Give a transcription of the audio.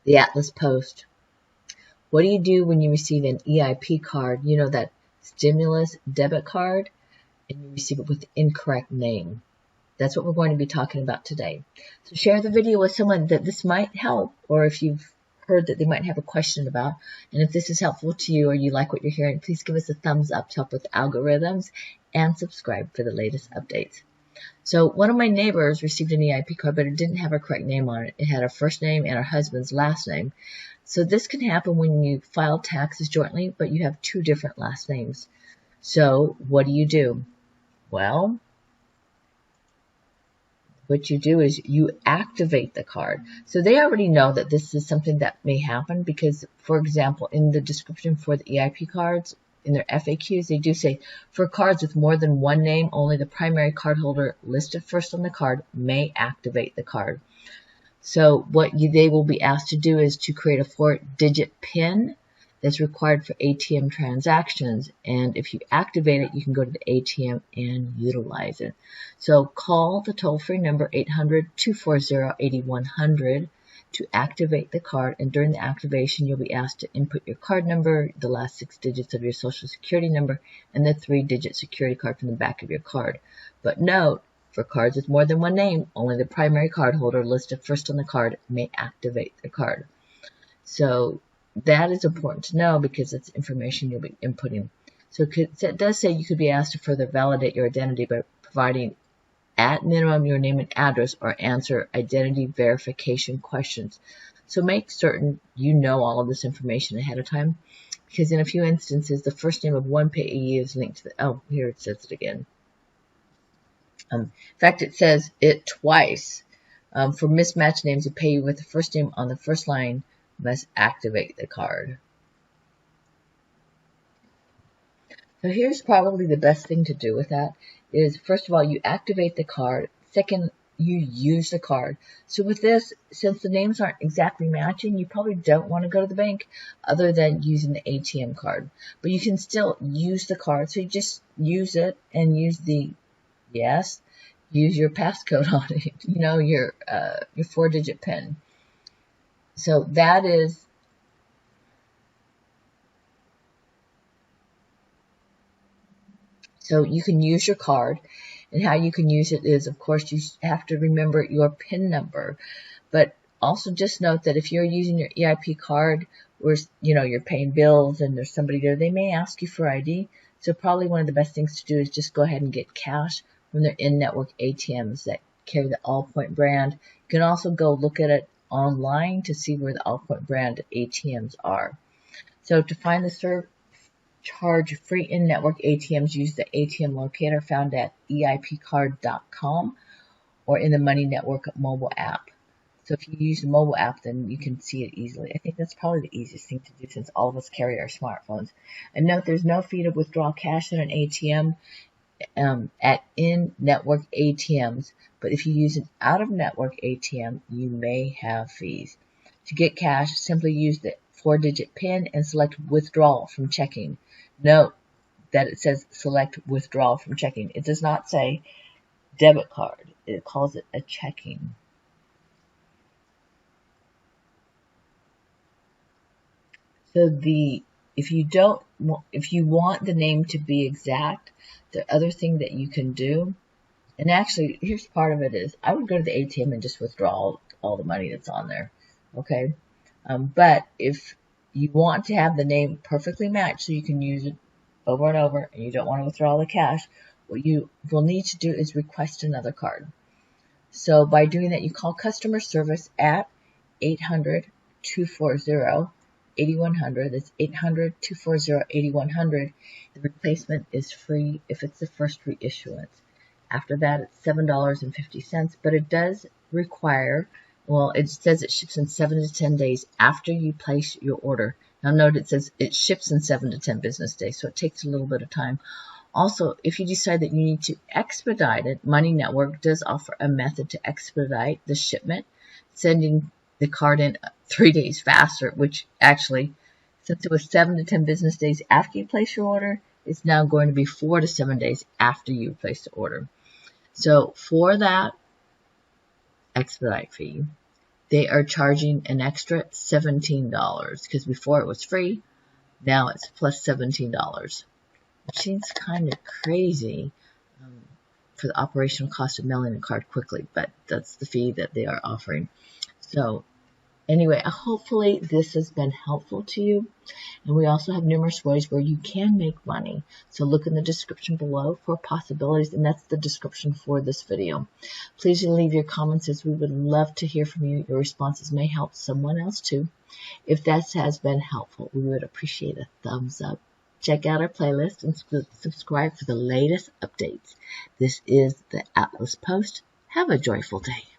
the Atlas Post. What do you do when you receive an EIP card? You know, that stimulus debit card, and you receive it with the incorrect name. That's what we're going to be talking about today. So share the video with someone that this might help, or if you've heard that they might have a question about. And if this is helpful to you or you like what you're hearing, please give us a thumbs up to help with algorithms and subscribe for the latest updates. So one of my neighbors received an EIP card, but it didn't have her correct name on it. It had her first name and her husband's last name. So this can happen when you file taxes jointly, but you have two different last names. So what do? Well, what you do is you activate the card. So they already know that this is something that may happen because, for example, in the description for the EIP cards, in their FAQs, they do say, for cards with more than one name, only the primary cardholder listed first on the card may activate the card. So what they will be asked to do is to create a 4-digit PIN that's required for ATM transactions. And if you activate it, you can go to the ATM and utilize it. So call the toll-free number 800-240-8100 to activate the card. And during the activation, you'll be asked to input your card number, the last 6 digits of your social security number, and the 3-digit security card from the back of your card. But note, for cards with more than one name, only the primary cardholder listed first on the card may activate the card. So that is important to know because it's information you'll be inputting. So it does say you could be asked to further validate your identity by providing at minimum your name and address or answer identity verification questions. So make certain you know all of this information ahead of time because in a few instances, the first name of one payee is linked to the, oh, here it says it again. In fact, it says it twice. For mismatched names, a payee with the first name on the first line must activate the card. So here's probably the best thing to do with that is, first of all, you activate the card. Second, you use the card. So with this, since the names aren't exactly matching, you probably don't want to go to the bank other than using the ATM card. But you can still use the card. So you just use it and use the, yes, use your passcode on it, you know, your 4-digit PIN. So that is, so you can use your card, and how you can use it is, of course, you have to remember your PIN number. But also just note that if you're using your EIP card where, you know, you're paying bills and there's somebody there, they may ask you for ID. So probably one of the best things to do is just go ahead and get cash from their in-network ATMs that carry the Allpoint brand. You can also go look at it online to see where the Allpoint brand ATMs are. So to find the surcharge-free in-network ATMs, use the ATM locator found at EIPcard.com or in the Money Network mobile app. So if you use the mobile app, then you can see it easily. I think that's probably the easiest thing to do since all of us carry our smartphones. And note, there's no fee to withdraw cash in an ATM at in-network ATMs, but if you use an out-of-network ATM, you may have fees. To get cash, simply use the 4-digit PIN and select withdrawal from checking. Note that it says select withdrawal from checking. It does not say debit card. It calls it a checking. So if you want the name to be exact, the other thing that you can do, and actually here's part of it is, I would go to the ATM and just withdraw all the money that's on there, okay? But if you want to have the name perfectly matched so you can use it over and over and you don't want to withdraw all the cash, what you will need to do is request another card. So by doing that, you call customer service at 800-240-8100. That's 800-240-8100. The replacement is free if it's the first reissuance. After that, it's $7.50, but it does require, well, it says it ships in 7 to 10 days after you place your order. Now note it says it ships in 7 to 10 business days, so it takes a little bit of time. Also, if you decide that you need to expedite it, Money Network does offer a method to expedite the shipment, sending the card in 3 days faster, which actually, since it was 7 to 10 business days after you place your order, it's now going to be 4 to 7 days after you place the order. So for that expedite fee, they are charging an extra $17 because before it was free. Now it's plus $17, which seems kind of crazy for the operational cost of mailing a card quickly, but that's the fee that they are offering. So anyway, hopefully this has been helpful to you. And we also have numerous ways where you can make money. So look in the description below for possibilities, and that's the description for this video. Please leave your comments, as we would love to hear from you. Your responses may help someone else too. If that has been helpful, we would appreciate a thumbs up. Check out our playlist and subscribe for the latest updates. This is the Atlas Post. Have a joyful day.